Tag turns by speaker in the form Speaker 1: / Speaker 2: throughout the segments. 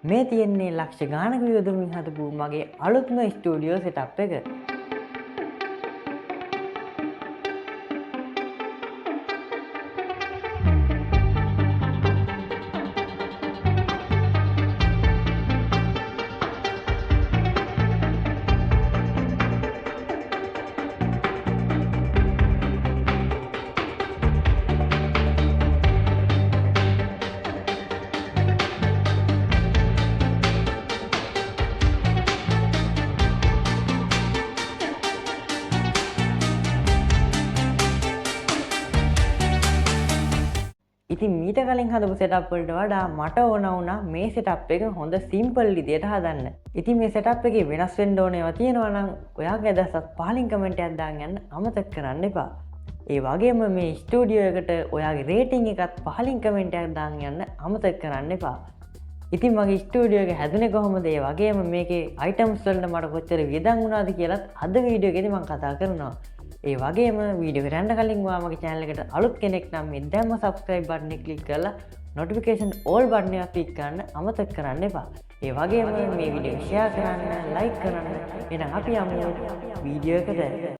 Speaker 1: මේ තියෙන්නේ ලක්ෂ ගානක වියදමින් හදපු මගේ අලුත්ම ස්ටුඩියෝ සෙටප් එක. ඉතින් මීට කලින් හදපු සෙටප් වලට වඩා මට ඕන වුණා මේ සෙටප් එක හොඳ සිම්පල් විදියට හදන්න. ඉතින් මේ සෙටප් එකේ වෙනස් වෙන්න ඕන ඒවා තියෙනවා නම් ඔයාගේ අදහසත් පහලින් කමෙන්ට් එකක් දාන්න යන්න අමතක කරන්න එපා. ඒ වගේම මේ ස්ටුඩියෝ එකට ඔයාගේ රේටින් එකත් පහලින් කමෙන්ට් එකක් දාන්න යන්න අමතක කරන්න එපා. ඉතින් මගේ ස්ටුඩියෝ එක හැදුනේ කොහොමද? ඒ වගේම මේකේ අයිටම්ස් වලට මට කොච්චර වියදම් වුණාද කියලාත් අද වීඩියෝ එකේදී මම කතා කරනවා. ඒ වගේම වීඩියෝ එකට යන්න කලින් ඔයා මගේ channel එකට අලුත් කෙනෙක් නම් මේ දැම්ම subscribe button එක click කරලා notification all button එක click කරන්න අමතක කරන්න එපා. ඒ වගේම මේ වීඩියෝ එක share කරන්න, like කරන්න. එහෙනම් අපි යමු වීඩියෝ එකට.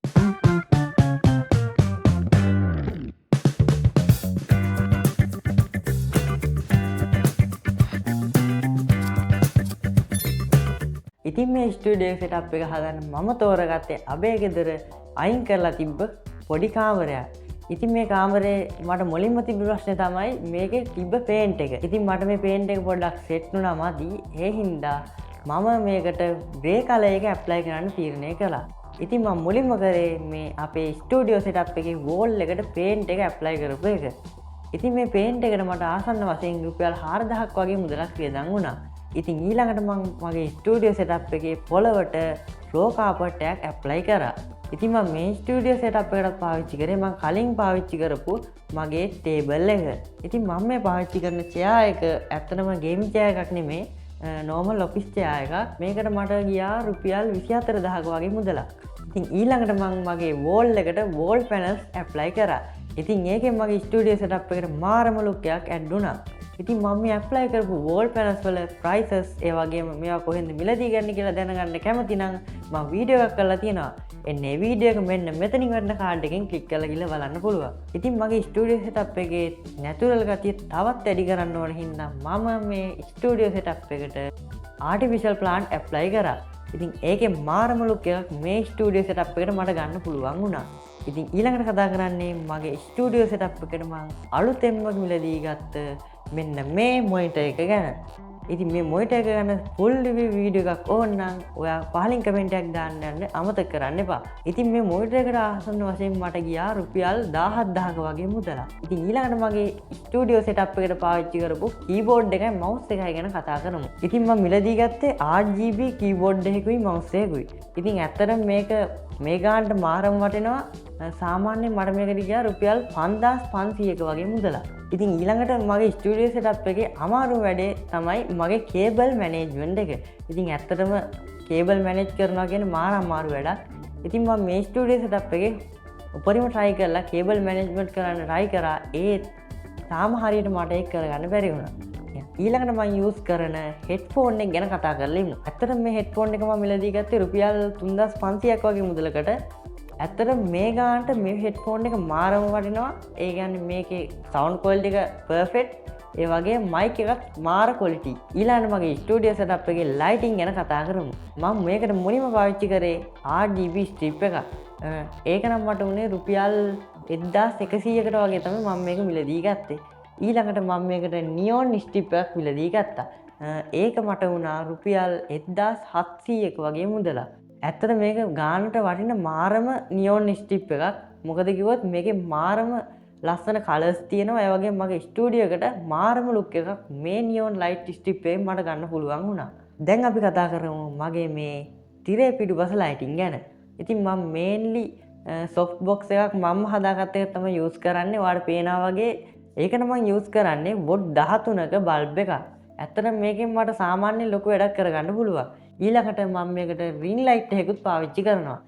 Speaker 1: ඉතින් මේ ස්ටුඩියෝ සෙටප් එක හදන්න මම තෝරගත්තේ අබේ ගෙදර අයින් කරලා තිබ්බ පොඩි කාමරයක්. ඉතින් මේ කාමරේ මට මුලින්ම තිබ්බ ප්‍රශ්නේ තමයි මේකේ තිබ්බ පේන්ට් එක. ඉතින් මට මේ පේන්ට් එක පොඩ්ඩක් සෙට් වුණා මදි. ඒ හින්දා මම මේකට ග්‍රේ කලර් එක ඇප්ලයි කරන්න තීරණය කළා. ඉතින් මම මුලින්ම කරේ මේ අපේ ස්ටුඩියෝ සෙටප් එකේ වෝල් එකට පේන්ට් එක ඇප්ලයි කරපු එක. ඉතින් මේ පේන්ට් එකට මට ආසන්න වශයෙන් රුපියල් 4000ක් වගේ මුදලක් වියදම් වුණා. ඉතින් ඊළඟට මම මගේ ස්ටුඩියෝ සෙටප් එකේ පොළවට ෆ්ලෝ කාපට් එකක් ඇප්ලයි කරා. ඉතින් මම මේ ස්ටුඩියෝ සෙටප් එකකට පාවිච්චි කරේ මම කලින් පාවිච්චි කරපු මගේ ටේබල් එක. ඉතින් මම මේ පාවිච්චි කරන චෙයා එක ඇත්තටම ගේමින් චෙයා එකක් නෙමෙයි, නෝමල් ඔෆිස් චෙයා එකක්. මේකට මට ගියා රුපියල් 24000ක වගේ මුදලක්. ඉතින් ඊළඟට මම මගේ වෝල් එකට වෝල් පැනල්ස් ඇප්ලයි කරා. ඉතින් ඒකෙන් මගේ ස්ටුඩියෝ සෙටප් එකට මාරම ලුක් එකක් ඇඩ් වුණා. ඉතින් මම මේ ඇප්ලයි කරපු වෝල් පැනල්ස් වල ප්‍රයිසස් ඒ වගේම මේවා කොහෙන්ද මිලදී ගන්න කියලා දැනගන්න කැමති නම් මම වීඩියෝ එකක් කරලා තියෙනවා. එන්නේ වීඩියෝ එක මෙන්න මෙතනින් වටන කාඩ් එකෙන් ක්ලික් කරලා ගිහලා බලන්න පුළුවන්. ඉතින් මගේ ස්ටුඩියෝ සෙටප් එකේ නැචරල් ගතිය තවත් වැඩි කරන්න ඕන හින්දා මම මේ ස්ටුඩියෝ සෙටප් එකට ආටිෆිෂල් ප්ලාන්ට් ඇප්ලයි කරා. ඉතින් ඒකේ මාරම ලුක් එකක් මේ ස්ටුඩියෝ සෙටප් එකට මට ගන්න පුළුවන් වුණා. ඉතින් ඊළඟට කතා කරන්නේ මගේ ස්ටුඩියෝ සෙටප් එකට මම අලුතෙන්ම මිලදී ගත්ත මෙන්න මේ මොනිටර් එක ගැන. ඉතින් මේ මොනිටර් එක ගැන ෆුල් රිවිව් වීඩියෝ එකක් ඕන නම් ඔයා පහලින් කමෙන්ට් එකක් දාන්න යන්න අමතක කරන්න එපා. ඉතින් මේ මොනිටර් එකට ආසන්න වශයෙන් මට ගියා රුපියල් 17000ක වගේ මුදලක්. ඉතින් ඊළඟට මගේ ස්ටුඩියෝ සෙටප් එකට පාවිච්චි කරපු කීබෝඩ් එකයි මවුස් එකයි ගැන කතා කරමු. ඉතින් මම මිලදී ගත්තේ 8GB කීබෝඩ් එකකුයි මවුස් එකකුයි. ඉතින් ඇත්තටම මේක මේ ගානට මාරම වටිනවා. සාමාන්‍යයෙන් මට මේකට ගියා රුපියල් 5500ක වගේ මුදලක්. ඉතින් ඊළඟට මගේ ස්ටුඩියෝ සෙටප් එකේ අමාරු වැඩේ තමයි මගේ කේබල් මැනේජ්මන්ට් එක. ඉතින් ඇත්තටම කේබල් මැනේජ් කරනවා කියන්නේ මාර අමාරු වැඩක්. ඉතින් මම මේ ස්ටුඩියෝ සෙටප් එකේ උපරිම try කරලා කේබල් මැනේජ්මන්ට් කරන්න try කරා. ඒත් තාම හරියට මට ඒක කරගන්න බැරි වුණා. ඊළඟට මම යූස් කරන හෙඩ්ෆෝන් එක ගැන කතා කරලා ඉමු. ඇත්තටම මේ හෙඩ්ෆෝන් එක මම මිලදී ගත්තේ රුපියල් 3500ක් වගේ මුදලකට. ඇත්තට මේ ගානට මේ හෙඩ්ෆෝන් එක මාරම වටිනවා. ඒ කියන්නේ මේකේ සවුන්ඩ් ක්වොලිටි එක පර්ෆෙක්ට්. ඒ වගේ මයික් එකත් මාර ක්වොලිටි. ඊළඟට මගේ ස්ටුඩියෝ සෙටප් එකේ ලයිටින් ගැන කතා කරමු. මම මේකට මුලින්ම පාවිච්චි කරේ RGB ස්ට්‍රිප් එකක්. ඒක නම් මට උනේ රුපියල් 1100කට වගේ තමයි මම මේක මිලදී ගත්තේ. ඊළඟට මම මේකට නියෝන් ස්ට්‍රිප් එකක් මිලදී ගත්තා. ඒක මට වුණා රුපියල් 1700ක වගේ මුදලක්. ඇත්තට මේක ගානට වටින මාරම නියෝන් ස්ට්‍රිප් එකක්. මොකද කිව්වොත් මේකේ මාරම ලස්සන කලර්ස් තියෙනවා. ඒ වගේම මගේ ස්ටුඩියෝ එකට මාරම ලුක් එකක් මේ නියෝන් ලයිට් ස්ට්‍රිප් එකෙන් මට ගන්න පුළුවන් වුණා. දැන් අපි කතා කරමු මගේ මේ තිරේ පිටුපස ලයිටින් ගැන. ඉතින් මම මේන්ලි සොෆ්ට් බොක්ස් එකක් මම හදාගත්ත එක තමයි යූස් කරන්නේ. ඔයාලට පේනවා වගේ ඒකට මම යූස් කරන්නේ වොට් 13ක බල්බ් එකක්. ඇත්තටම මේකෙන් මට සාමාන්‍ය ලොකු වැඩක් කරගන්න පුළුවන්. ඊළඟට මම මේකට රින් ලයිට් එකකුත් පාවිච්චි කරනවා.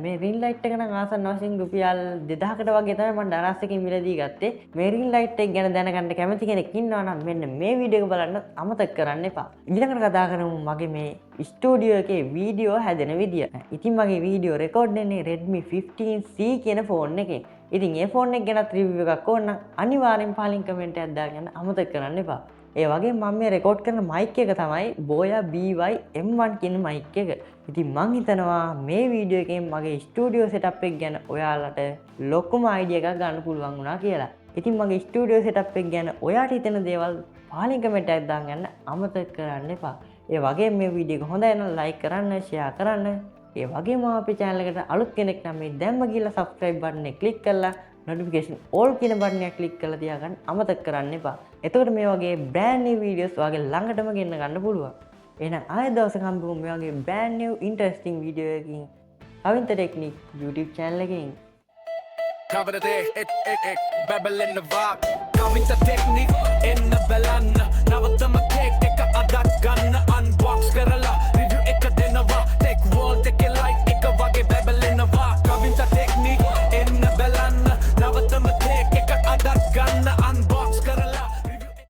Speaker 1: මේ රින් ලයිට් එක නම් ආසන්න වශයෙන් රුපියල් 2000කට වගේ තමයි මම ඩරස් එකකින් මිලදී ගත්තේ. මේ රින් ලයිට් එක ගැන දැනගන්න කැමති කෙනෙක් ඉන්නවා නම් මෙන්න මේ වීඩියෝ එක බලන්න අමතක කරන්න එපා. ඊළඟට කතා කරමු මගේ මේ ස්ටුඩියෝ එකේ වීඩියෝ හැදෙන විදිය. ඉතින් මගේ වීඩියෝ රෙකෝඩ් වෙන්නේ Redmi 15C කියන ෆෝන් එකේ. ඉතින් ඒ ෆෝන් එක ගැන රිවිව් එකක් ඕන නම් අනිවාර්යෙන් පහලින් කමෙන්ට් එකක් දාගන්න අමතක කරන්න එපා. ඒ වගේ මම මේ රෙකෝඩ් කරන මයික් එක තමයි Boya BY-M1 කියන මයික් එක. ඉතින් මං හිතනවා මේ වීඩියෝ එකෙන් මගේ ස්ටුඩියෝ සෙටප් එක ගැන ඔයාලට ලොකුම අයිඩියා එකක් ගන්න පුළුවන් වුණා කියලා. ඉතින් මගේ ස්ටුඩියෝ සෙටප් එක ගැන ඔයාට හිතෙන දේවල් පහලින් කමෙන්ට් එකක් දාගන්න අමතක කරන්න එපා. ඒ වගේම මේ වීඩියෝ එක හොඳයි නම් ලයික් කරන්න, ෂෙයා කරන්න. ඒ වගේම අපේ channel එකට අලුත් කෙනෙක් නම් මේ දැම්ම ගිහලා subscribe button එක click කරලා notification all කියන බටන් එක click කරලා තියාගන්න අමතක කරන්න එපා. එතකොට මේ වගේ brand new videos ඔයාගේ ළඟටම ගෙන්න ගන්න පුළුවන්. එහෙනම් ආයෙ දවසක හම්බෙමු මේ වගේ brand new interesting video එකකින්. Kavintha Technique YouTube channel එකකින්.
Speaker 2: Cover the Babylon the vibe. Kavintha Technique in the Belana. Now with them a cake.